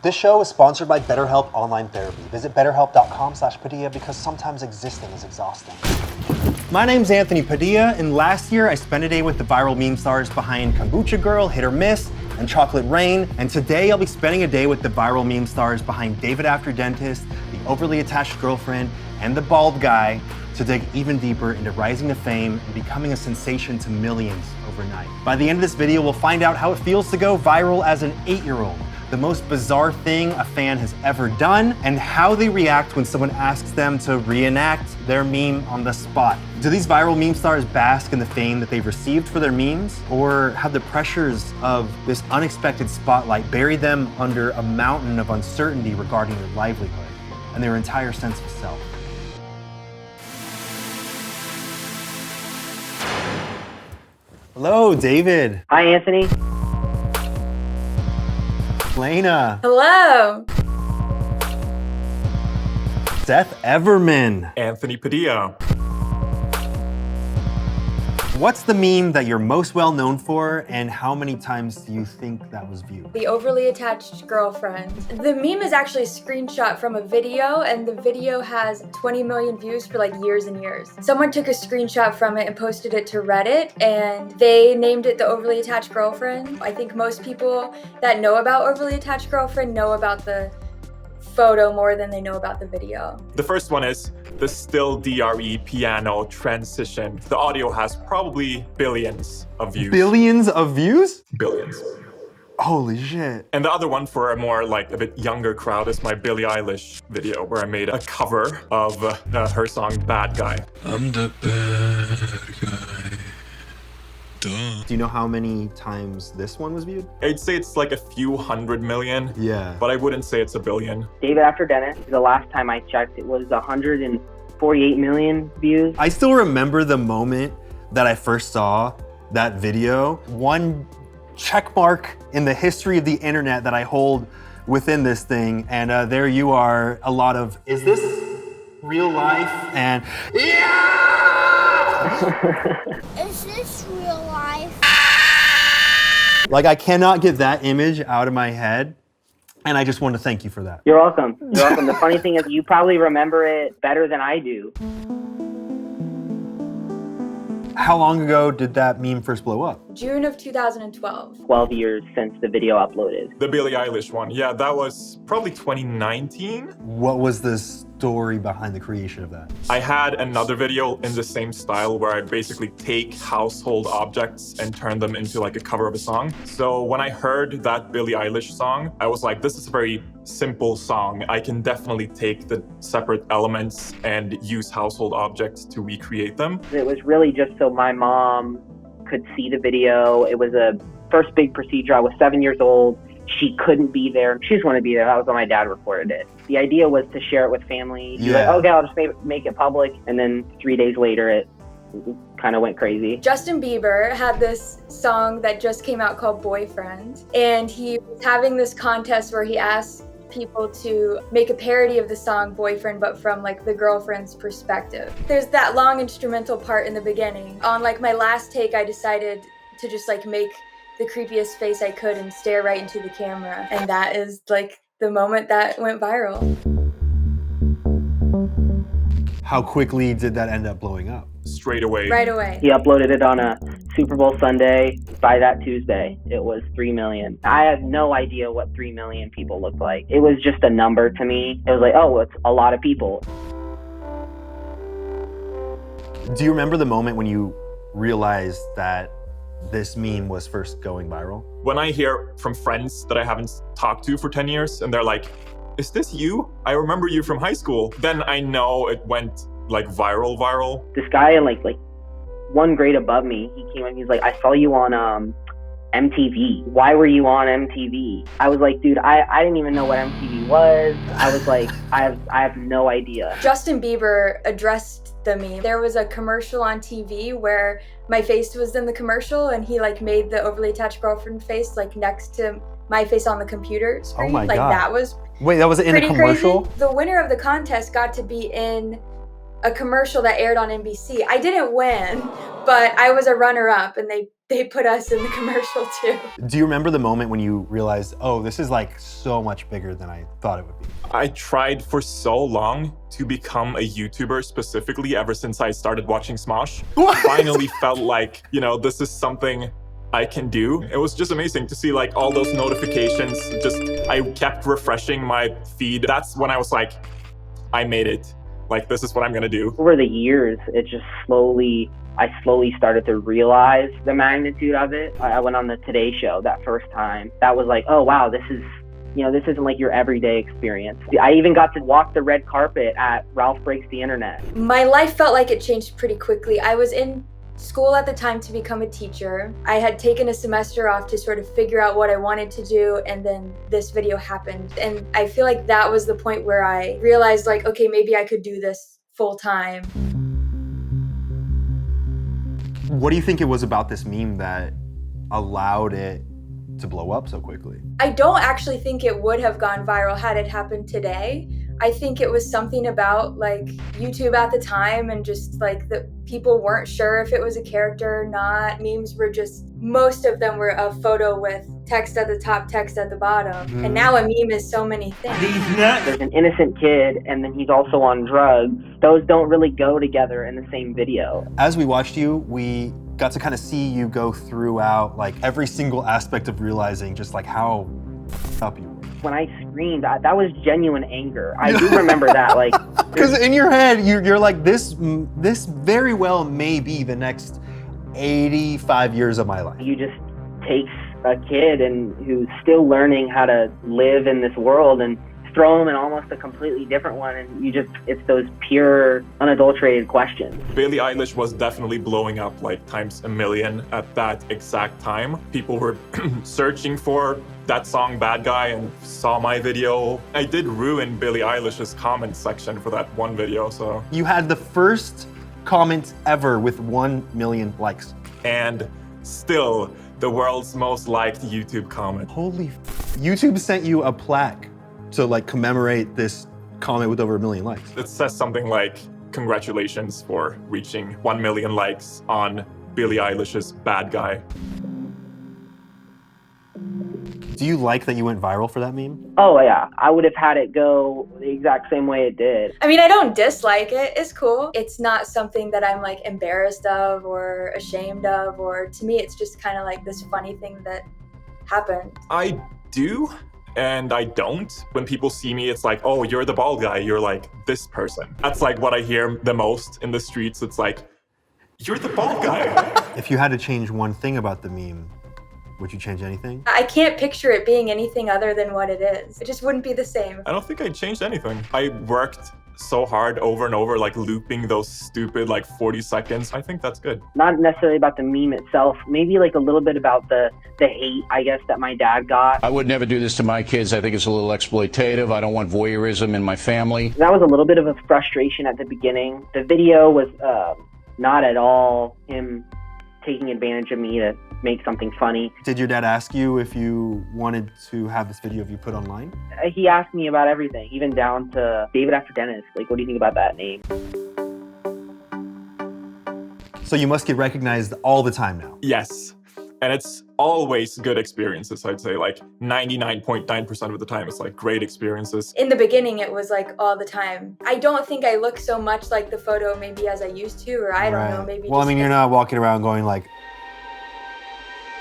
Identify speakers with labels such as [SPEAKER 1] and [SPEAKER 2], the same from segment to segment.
[SPEAKER 1] This show is sponsored by BetterHelp Online Therapy. Visit betterhelp.com/Padilla because sometimes existing is exhausting. My name's Anthony Padilla, and last year I spent a day with the viral meme stars behind Kombucha Girl, Hit or Miss, and Chocolate Rain. And today I'll be spending a day with the viral meme stars behind David After Dentist, the overly attached girlfriend, and the bald guy to dig even deeper into rising to fame and becoming a sensation to millions overnight. By the end of this video, we'll find out how it feels to go viral as an 8-year-old, the most bizarre thing a fan has ever done, and how they react when someone asks them to reenact their meme on the spot. Do these viral meme stars bask in the fame that they've received for their memes, or have the pressures of this unexpected spotlight bury them under a mountain of uncertainty regarding their livelihood and their entire sense of self? Hello, David.
[SPEAKER 2] Hi, Anthony.
[SPEAKER 1] Lena.
[SPEAKER 3] Hello.
[SPEAKER 1] Seth Everman.
[SPEAKER 4] Anthony Padilla.
[SPEAKER 1] What's the meme that you're most well known for, and how many times do you think that was viewed?
[SPEAKER 3] The overly attached girlfriend. The meme is actually a screenshot from a video, and the video has 20 million views for like years and years. Someone took a screenshot from it and posted it to Reddit, and they named it the overly attached girlfriend. I think most people that know about overly attached girlfriend know about the photo more than they know about the video.
[SPEAKER 4] The first one is the still DRE piano transition. The audio has probably billions of views.
[SPEAKER 1] Billions of views?
[SPEAKER 4] Billions.
[SPEAKER 1] Holy shit.
[SPEAKER 4] And the other one for a more like a bit younger crowd is my Billie Eilish video where I made a cover of her song Bad Guy.
[SPEAKER 5] I'm the bad guy. Duh.
[SPEAKER 1] Do you know how many times this one was viewed?
[SPEAKER 4] I'd say it's like a few 100 million.
[SPEAKER 1] Yeah.
[SPEAKER 4] But I wouldn't say it's a billion.
[SPEAKER 2] David After Dentist, the last time I checked, it was 148 million views.
[SPEAKER 1] I still remember the moment that I first saw that video. One check mark in the history of the internet that I hold within this thing. And there you are, a lot of, is this real life? And yeah!
[SPEAKER 6] Is this real life?
[SPEAKER 1] Like, I cannot get that image out of my head. And I just want to thank you for that.
[SPEAKER 2] You're welcome. You're welcome. The funny thing is you probably remember it better than I do.
[SPEAKER 1] How long ago did that meme first blow up?
[SPEAKER 3] June of 2012.
[SPEAKER 2] 12 years since the video uploaded.
[SPEAKER 4] The Billie Eilish one. Yeah, that was probably 2019.
[SPEAKER 1] What was the story behind the creation of that?
[SPEAKER 4] I had another video in the same style where I basically take household objects and turn them into like a cover of a song. So when I heard that Billie Eilish song, I was like, this is a very simple song. I can definitely take the separate elements and use household objects to recreate them.
[SPEAKER 2] It was really just so my mom could see the video. It was a first big procedure. I was 7 years old. She couldn't be there. She just wanted to be there. That was when my dad recorded it. The idea was to share it with family. She was like, okay, I'll just make it public. And then 3 days later, it kind of went crazy.
[SPEAKER 3] Justin Bieber had this song that just came out called Boyfriend. And he was having this contest where he asked people to make a parody of the song Boyfriend, but from like the girlfriend's perspective. There's that long instrumental part in the beginning. On like my last take, I decided to just like make the creepiest face I could and stare right into the camera. And that is like the moment that went viral.
[SPEAKER 1] How quickly did that end up blowing up?
[SPEAKER 4] Straight away.
[SPEAKER 3] Right away.
[SPEAKER 2] He uploaded it on a Super Bowl Sunday. By that Tuesday, it was 3 million. I had no idea what 3 million people looked like. It was just a number to me. It was like, oh, it's a lot of people.
[SPEAKER 1] Do you remember the moment when you realized that this meme was first going viral?
[SPEAKER 4] When I hear from friends that I haven't talked to for 10 years and they're like, is this you? I remember you from high school. Then I know it went like viral.
[SPEAKER 2] This guy like one grade above me, he came and he's like, I saw you on MTV. Why were you on MTV? I was like, dude, I didn't even know what MTV was. I was like, I have no idea.
[SPEAKER 3] Justin Bieber addressed the meme. There was a commercial on TV where my face was in the commercial, and he like made the overly attached girlfriend face like next to my face on the computer screen.
[SPEAKER 1] Oh my
[SPEAKER 3] God.
[SPEAKER 1] That
[SPEAKER 3] was
[SPEAKER 1] Wait, that was in a commercial?
[SPEAKER 3] Crazy. The winner of the contest got to be in a commercial that aired on NBC. I didn't win, but I was a runner-up, and they they put us in the commercial too.
[SPEAKER 1] Do you remember the moment when you realized, oh, this is like so much bigger than I thought it would be?
[SPEAKER 4] I tried for so long to become a YouTuber specifically ever since I started watching Smosh. Finally felt like, you know, this is something I can do. It was just amazing to see like all those notifications. I kept refreshing my feed. That's when I was like, I made it. Like, this is what I'm gonna do.
[SPEAKER 2] Over the years, I slowly started to realize the magnitude of it. I went on the Today Show that first time. That was like, oh wow, this isn't like your everyday experience. I even got to walk the red carpet at Ralph Breaks the Internet.
[SPEAKER 3] My life felt like it changed pretty quickly. I was in school at the time to become a teacher. I had taken a semester off to sort of figure out what I wanted to do, and then this video happened. And I feel like that was the point where I realized like, okay, maybe I could do this full time.
[SPEAKER 1] What do you think it was about this meme that allowed it to blow up so quickly?
[SPEAKER 3] I don't actually think it would have gone viral had it happened today. I think it was something about like YouTube at the time, and just like the people weren't sure if it was a character or not. Memes were just, most of them were a photo with text at the top, text at the bottom. And now a meme is so many things.
[SPEAKER 2] There's an innocent kid, and then he's also on drugs. Those don't really go together in the same video.
[SPEAKER 1] As we watched you, we got to kind of see you go throughout like every single aspect of realizing just like how up you were.
[SPEAKER 2] When I screamed, that was genuine anger. I do remember that. Like,
[SPEAKER 1] because in your head, you're like, this very well may be the next 85 years of my life.
[SPEAKER 2] You just take a kid and who's still learning how to live in this world and throw them in almost a completely different one, and it's those pure, unadulterated questions.
[SPEAKER 4] Billie Eilish was definitely blowing up like times a million at that exact time. People were searching for that song Bad Guy and saw my video. I did ruin Billie Eilish's comment section for that one video, so.
[SPEAKER 1] You had the first comment ever with 1 million likes.
[SPEAKER 4] And still the world's most liked YouTube comment.
[SPEAKER 1] Holy YouTube sent you a plaque to like commemorate this comment with over 1 million likes.
[SPEAKER 4] It says something like, congratulations for reaching 1 million likes on Billie Eilish's Bad Guy.
[SPEAKER 1] Do you like that you went viral for that meme?
[SPEAKER 2] Oh yeah, I would have had it go the exact same way it did.
[SPEAKER 3] I mean, I don't dislike it. It's cool. It's not something that I'm like embarrassed of or ashamed of, or to me, it's just kind of like this funny thing that happened.
[SPEAKER 4] I do and I don't. When people see me, it's like, oh, you're the bald guy. You're like this person. That's like what I hear the most in the streets. It's like, you're the bald guy.
[SPEAKER 1] If you had to change one thing about the meme, would you change anything?
[SPEAKER 3] I can't picture it being anything other than what it is. It just wouldn't be the same.
[SPEAKER 4] I don't think I changed anything. I worked so hard over and over, like looping those stupid like 40 seconds. I think that's good.
[SPEAKER 2] Not necessarily about the meme itself, maybe like a little bit about the hate, I guess, that my dad got.
[SPEAKER 7] I would never do this to my kids. I think it's a little exploitative. I don't want voyeurism in my family.
[SPEAKER 2] That was a little bit of a frustration at the beginning. The video was not at all him taking advantage of me to make something funny.
[SPEAKER 1] Did your dad ask you if you wanted to have this video of you put online?
[SPEAKER 2] He asked me about everything, even down to David after Dennis. Like, what do you think about that name?
[SPEAKER 1] So you must get recognized all the time now.
[SPEAKER 4] Yes. And it's always good experiences, I'd say. Like 99.9% of the time, it's like great experiences.
[SPEAKER 3] In the beginning, it was like all the time. I don't think I look so much like the photo maybe as I used to, or I don't know, maybe.
[SPEAKER 1] Well, I mean, you're not walking around going like,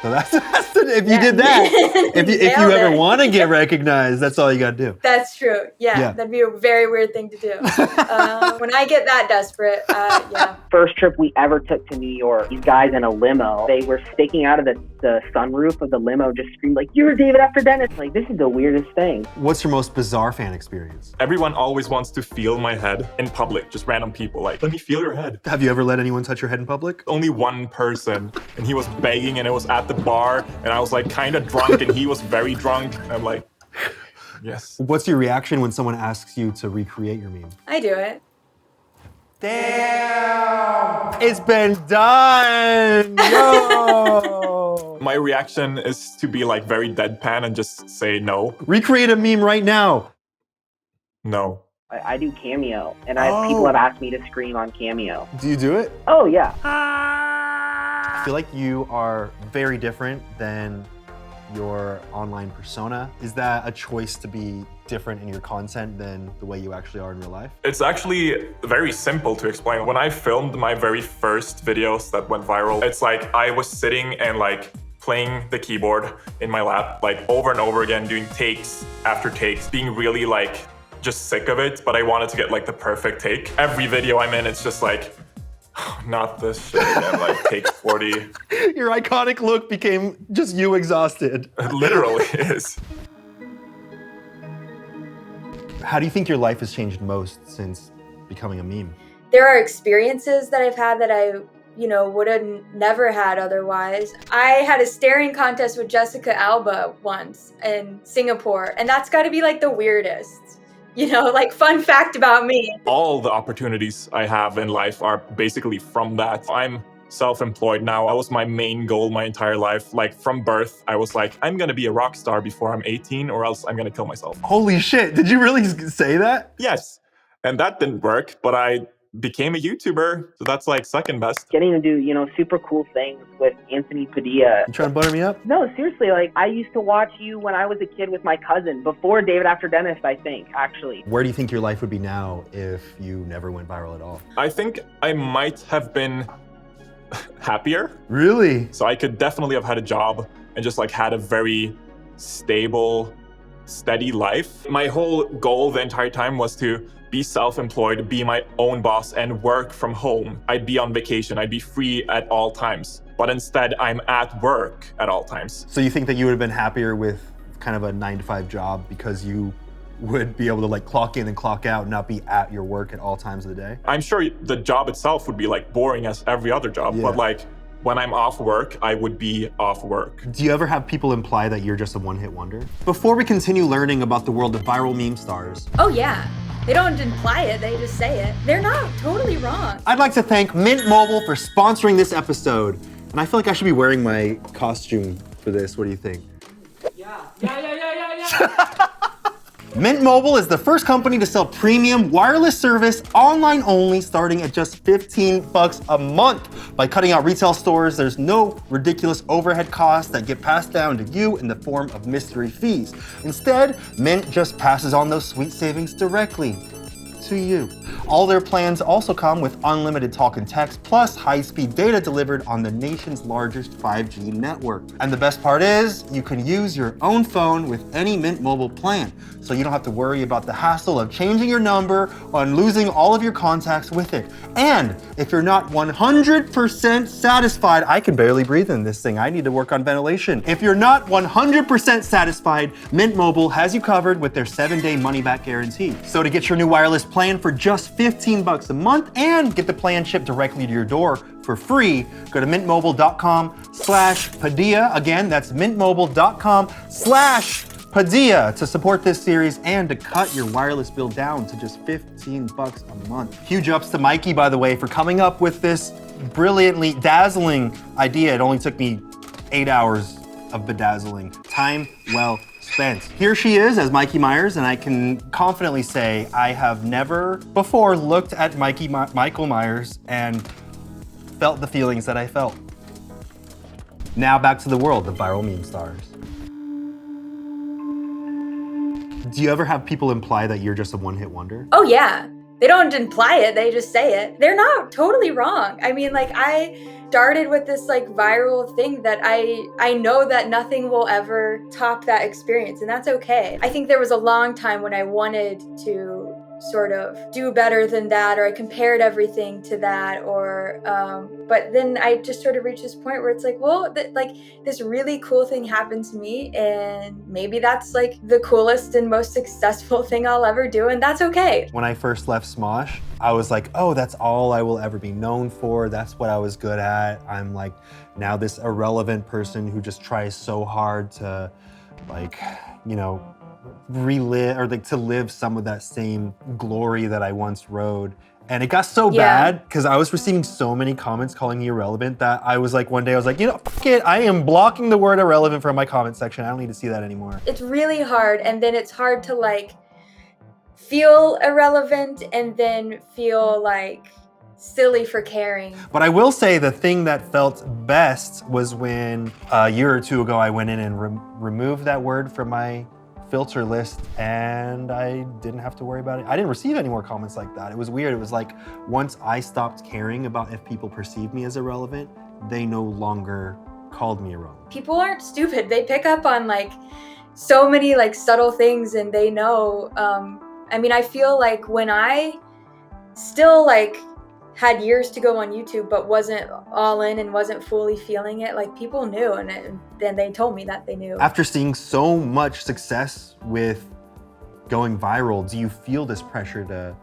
[SPEAKER 1] so that's if you did that, if you ever want to get recognized, that's all you got to do.
[SPEAKER 3] That's true. Yeah, that'd be a very weird thing to do. When I get that desperate, yeah.
[SPEAKER 2] First trip we ever took to New York, these guys in a limo, they were sticking out of the sunroof of the limo, just screamed like, "You're David after Dennis." Like, this is the weirdest thing.
[SPEAKER 1] What's your most bizarre fan experience?
[SPEAKER 4] Everyone always wants to feel my head in public, just random people. Like, let me feel your head.
[SPEAKER 1] Have you ever let anyone touch your head in public?
[SPEAKER 4] Only one person, and he was begging, and it was at the bar, and I was like kind of drunk, and he was very drunk. And I'm like, yes.
[SPEAKER 1] What's your reaction when someone asks you to recreate your meme?
[SPEAKER 3] I do it.
[SPEAKER 1] Damn! It's been done! Yo!
[SPEAKER 4] My reaction is to be like very deadpan and just say no.
[SPEAKER 1] Recreate a meme right now.
[SPEAKER 4] No.
[SPEAKER 2] I do Cameo, and people have asked me to scream on Cameo.
[SPEAKER 1] Do you do it?
[SPEAKER 2] Oh, yeah.
[SPEAKER 1] I feel like you are very different than your online persona. Is that a choice to be different in your content than the way you actually are in real life?
[SPEAKER 4] It's actually very simple to explain. When I filmed my very first videos that went viral, it's like I was sitting and like playing the keyboard in my lap, like over and over again, doing takes after takes, being really like just sick of it, but I wanted to get like the perfect take. Every video I'm in, it's just like, not this shit again, like take 40.
[SPEAKER 1] Your iconic look became just you exhausted.
[SPEAKER 4] It literally is.
[SPEAKER 1] How do you think your life has changed most since becoming a meme?
[SPEAKER 3] There are experiences that I've had that I, would have never had otherwise. I had a staring contest with Jessica Alba once in Singapore, and that's got to be like the weirdest. Like fun fact about me.
[SPEAKER 4] All the opportunities I have in life are basically from that. I'm self-employed now. That was my main goal my entire life. Like from birth, I was like, I'm gonna be a rock star before I'm 18 or else I'm gonna kill myself.
[SPEAKER 1] Holy shit, did you really say that?
[SPEAKER 4] Yes, and that didn't work, but I became a YouTuber, so that's like second best.
[SPEAKER 2] Getting to do, super cool things with Anthony Padilla.
[SPEAKER 1] You trying to butter me up?
[SPEAKER 2] No, seriously, like I used to watch you when I was a kid with my cousin, before David After Dentist, I think, actually.
[SPEAKER 1] Where do you think your life would be now if you never went viral at all?
[SPEAKER 4] I think I might have been happier.
[SPEAKER 1] Really?
[SPEAKER 4] So I could definitely have had a job and just like had a very stable, steady life. My whole goal the entire time was to be self-employed, be my own boss, and work from home. I'd be on vacation, I'd be free at all times. But instead, I'm at work at all times.
[SPEAKER 1] So you think that you would have been happier with kind of a 9-to-5 job because you would be able to like clock in and clock out and not be at your work at all times of the day?
[SPEAKER 4] I'm sure the job itself would be like boring as every other job,
[SPEAKER 1] Yeah.
[SPEAKER 4] but like when I'm off work, I would be off work.
[SPEAKER 1] Do you ever have people imply that you're just a one-hit wonder? Before we continue learning about the world of viral meme stars,
[SPEAKER 3] Oh yeah, they don't imply it, they just say it. They're not totally wrong.
[SPEAKER 1] I'd like to thank Mint Mobile for sponsoring this episode. And I feel like I should be wearing my costume for this. What do you think?
[SPEAKER 8] Yeah.
[SPEAKER 1] Mint Mobile is the first company to sell premium wireless service online only, starting at just $15 a month. By cutting out retail stores, there's no ridiculous overhead costs that get passed down to you in the form of mystery fees. Instead, Mint just passes on those sweet savings directly to you. All their plans also come with unlimited talk and text, plus high-speed data delivered on the nation's largest 5G network. And the best part is, you can use your own phone with any Mint Mobile plan, so you don't have to worry about the hassle of changing your number or losing all of your contacts with it. And if you're not 100% satisfied, I can barely breathe in this thing. I need to work on ventilation. If you're not 100% satisfied, Mint Mobile has you covered with their 7-day money-back guarantee. So to get your new wireless plan for just $15 a month and get the plan shipped directly to your door for free, go to mintmobile.com/Padilla. Again, that's mintmobile.com/Padilla to support this series and to cut your wireless bill down to just $15 a month. Huge ups to Mikey, by the way, for coming up with this brilliantly dazzling idea. It only took me 8 hours of bedazzling. Time well spent. Here she is as Mikey Myers, and I can confidently say I have never before looked at Michael Myers and felt the feelings that I felt. Now back to the world of viral meme stars. Do you ever have people imply that you're just a one-hit wonder?
[SPEAKER 3] Oh yeah, they don't imply it, they just say it. They're not totally wrong. I mean, like I started with this like viral thing that I know that nothing will ever top that experience, and that's okay. I think there was a long time when I wanted to sort of do better than that, or I compared everything to that, or but then I just sort of reached this point where it's like, well, like this really cool thing happened to me, and maybe that's like the coolest and most successful thing I'll ever do, and that's okay.
[SPEAKER 1] When I first left Smosh, I was like, oh, that's all I will ever be known for. That's what I was good at. I'm like now this irrelevant person who just tries so hard to like, relive or like to live some of that same glory that I once rode. And it got so bad because I was receiving so many comments calling me irrelevant that I was like, one day I was like, fuck it, I am blocking the word irrelevant from my comment section. I don't need to see that anymore.
[SPEAKER 3] It's really hard, and then it's hard to like feel irrelevant and then feel like silly for caring.
[SPEAKER 1] But I will say the thing that felt best was when a year or two ago I went in and removed that word from my filter list, and I didn't have to worry about it. I didn't receive any more comments like that. It was weird. It was like once I stopped caring about if people perceived me as irrelevant, they no longer called me irrelevant.
[SPEAKER 3] People aren't stupid. They pick up on like so many like subtle things, and they know. I mean, I feel like when I still like had years to go on YouTube, but wasn't all in and wasn't fully feeling it, like people knew, and then they told me that they knew.
[SPEAKER 1] After seeing so much success with going viral, do you feel this pressure to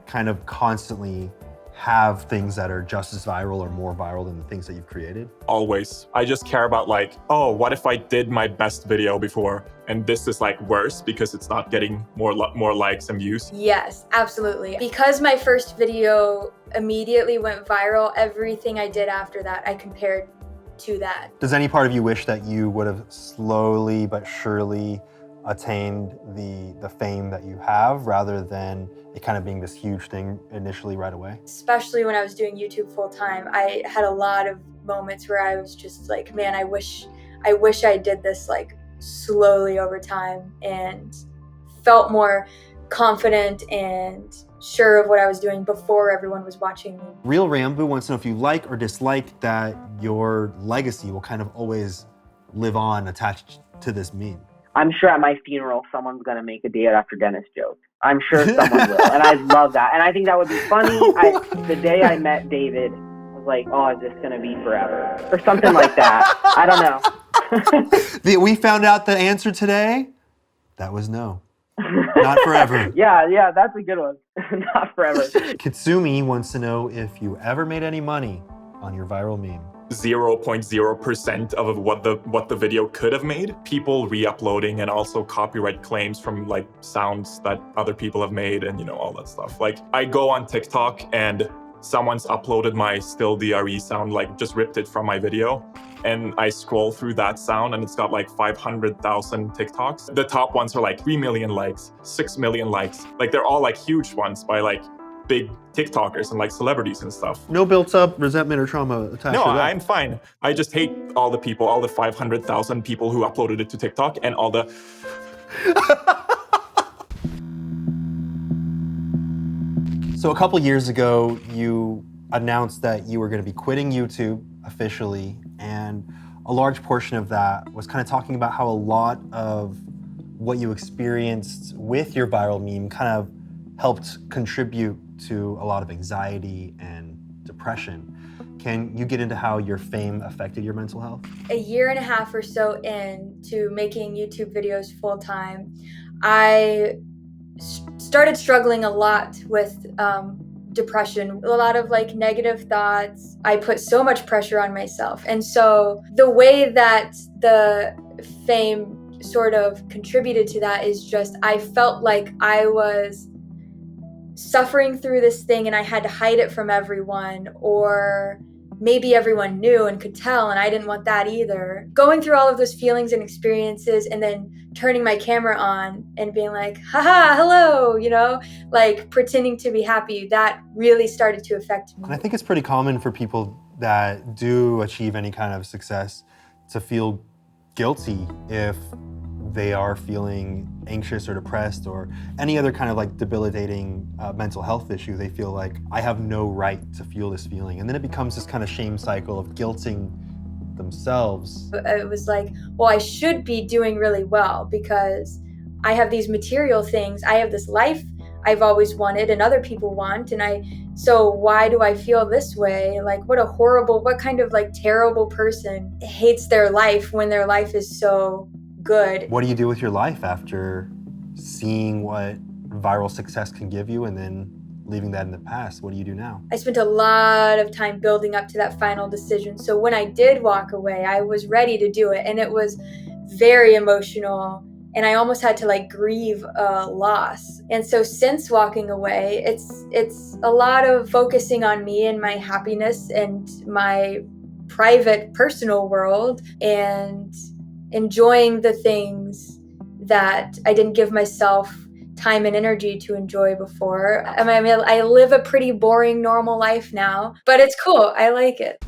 [SPEAKER 1] kind of constantly have things that are just as viral or more viral than the things that you've created?
[SPEAKER 4] Always. I just care about like, oh, what if I did my best video before and this is like worse because it's not getting more likes and views?
[SPEAKER 3] Yes, absolutely. Because my first video immediately went viral, everything I did after that, I compared to that.
[SPEAKER 1] Does any part of you wish that you would have slowly but surely attained the fame that you have rather than it kind of being this huge thing initially right away?
[SPEAKER 3] Especially when I was doing YouTube full time, I had a lot of moments where I was just like, man, I wish I did this like slowly over time and felt more confident and sure of what I was doing before everyone was watching me.
[SPEAKER 1] Real Rambo wants to know if you like or dislike that your legacy will kind of always live on attached to this meme.
[SPEAKER 2] I'm sure at my funeral, someone's going to make a Date After Dennis joke. I'm sure someone will. And I love that. And I think that would be funny. The day I met David, I was like, oh, is this going to be forever? Or something like that. I don't know.
[SPEAKER 1] We found out the answer today. That was no. Not forever.
[SPEAKER 2] Yeah, that's a good one. Not forever.
[SPEAKER 1] Kitsumi wants to know if you ever made any money on your viral meme.
[SPEAKER 4] 0.0% of what the video could have made. People re-uploading and also copyright claims from like sounds that other people have made and all that stuff. Like I go on TikTok and someone's uploaded my still DRE sound, like just ripped it from my video. And I scroll through that sound and it's got like 500,000 TikToks. The top ones are like 3 million likes, 6 million likes. Like they're all like huge ones by like big TikTokers and like celebrities and stuff.
[SPEAKER 1] No built up resentment or trauma attached
[SPEAKER 4] No,
[SPEAKER 1] to that.
[SPEAKER 4] I'm fine. I just hate all the people, all the 500,000 people who uploaded it to TikTok and all the...
[SPEAKER 1] So a couple years ago, you announced that you were going to be quitting YouTube officially, and a large portion of that was kind of talking about how a lot of what you experienced with your viral meme kind of helped contribute to a lot of anxiety and depression. Can you get into how your fame affected your mental health?
[SPEAKER 3] A year and a half or so into making YouTube videos full time, I started struggling a lot with depression, a lot of like negative thoughts. I put so much pressure on myself. And so the way that the fame sort of contributed to that is just, I felt like I was suffering through this thing and I had to hide it from everyone, or maybe everyone knew and could tell, and I didn't want that either. Going through all of those feelings and experiences and then turning my camera on and being like, haha, hello, like pretending to be happy, that really started to affect me.
[SPEAKER 1] And I think it's pretty common for people that do achieve any kind of success to feel guilty if they are feeling anxious or depressed or any other kind of like debilitating mental health issue. They feel like, I have no right to feel this feeling. And then it becomes this kind of shame cycle of guilting themselves.
[SPEAKER 3] It was like, well, I should be doing really well because I have these material things. I have this life I've always wanted and other people want. So why do I feel this way? Like, what kind of like terrible person hates their life when their life is so good?
[SPEAKER 1] What do you do with your life after seeing what viral success can give you and then leaving that in the past? What do you do now?
[SPEAKER 3] I spent a lot of time building up to that final decision. So when I did walk away, I was ready to do it. And it was very emotional. And I almost had to like grieve a loss. And so since walking away, it's a lot of focusing on me and my happiness and my private personal world and enjoying the things that I didn't give myself time and energy to enjoy before. I mean, I live a pretty boring, normal life now, but it's cool. I like it.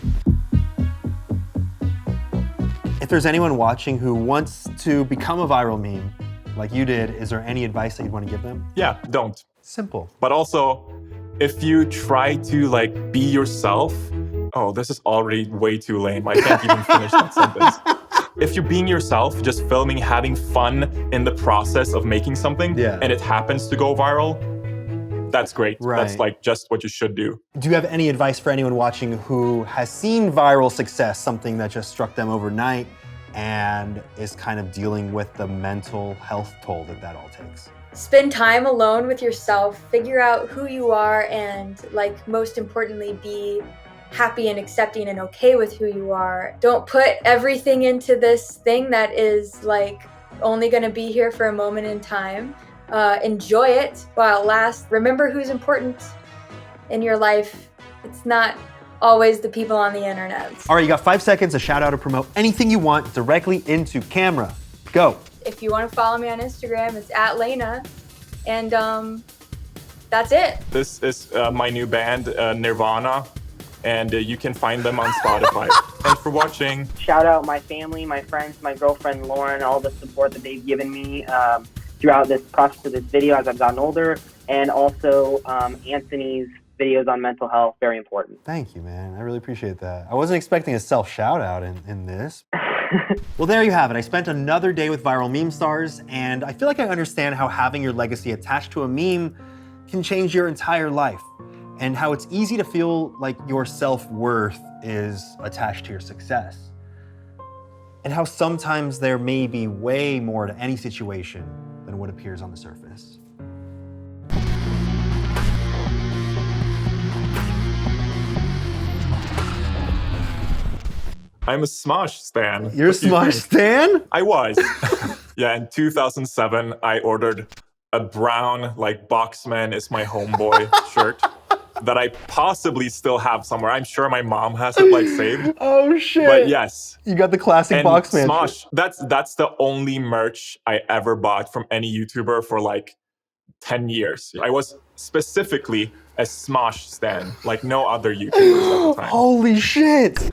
[SPEAKER 1] If there's anyone watching who wants to become a viral meme like you did, is there any advice that you'd want to give them?
[SPEAKER 4] Yeah, don't.
[SPEAKER 1] Simple.
[SPEAKER 4] But also, if you try to like be yourself, oh, this is already way too lame. I can't even finish that sentence. If you're being yourself, just filming, having fun in the process of making something, and it happens to go viral, that's great.
[SPEAKER 1] Right.
[SPEAKER 4] That's like just what you should do.
[SPEAKER 1] Do you have any advice for anyone watching who has seen viral success, something that just struck them overnight, and is kind of dealing with the mental health toll that all takes?
[SPEAKER 3] Spend time alone with yourself, figure out who you are, and like most importantly, be happy and accepting and okay with who you are. Don't put everything into this thing that is like only gonna be here for a moment in time. Enjoy it while it lasts. Remember who's important in your life. It's not always the people on the internet.
[SPEAKER 1] All right, you got 5 seconds to shout out or promote anything you want directly into camera. Go.
[SPEAKER 3] If you want to follow me on Instagram, it's @Lena, and that's it.
[SPEAKER 4] This is my new band, Nirvana, and you can find them on Spotify. Thanks for watching.
[SPEAKER 2] Shout out my family, my friends, my girlfriend Lauren, all the support that they've given me throughout this process of this video as I've gotten older, and also Anthony's videos on mental health, very important.
[SPEAKER 1] Thank you, man. I really appreciate that. I wasn't expecting a self-shout out in this. Well, there you have it. I spent another day with Viral Meme Stars, and I feel like I understand how having your legacy attached to a meme can change your entire life, and how it's easy to feel like your self-worth is attached to your success. And how sometimes there may be way more to any situation than what appears on the surface.
[SPEAKER 4] I'm a Smosh stan.
[SPEAKER 1] You're a Smosh stan?
[SPEAKER 4] I was. Yeah, in 2007, I ordered a brown, like, Boxman is my homeboy shirt that I possibly still have somewhere. I'm sure my mom has it, like, saved.
[SPEAKER 1] Oh, shit.
[SPEAKER 4] But yes.
[SPEAKER 1] You got the classic
[SPEAKER 4] And
[SPEAKER 1] Boxman
[SPEAKER 4] Smosh,
[SPEAKER 1] shirt.
[SPEAKER 4] that's the only merch I ever bought from any YouTuber for, like, 10 years. I was specifically a Smosh stan, like no other YouTubers at the time.
[SPEAKER 1] Holy shit.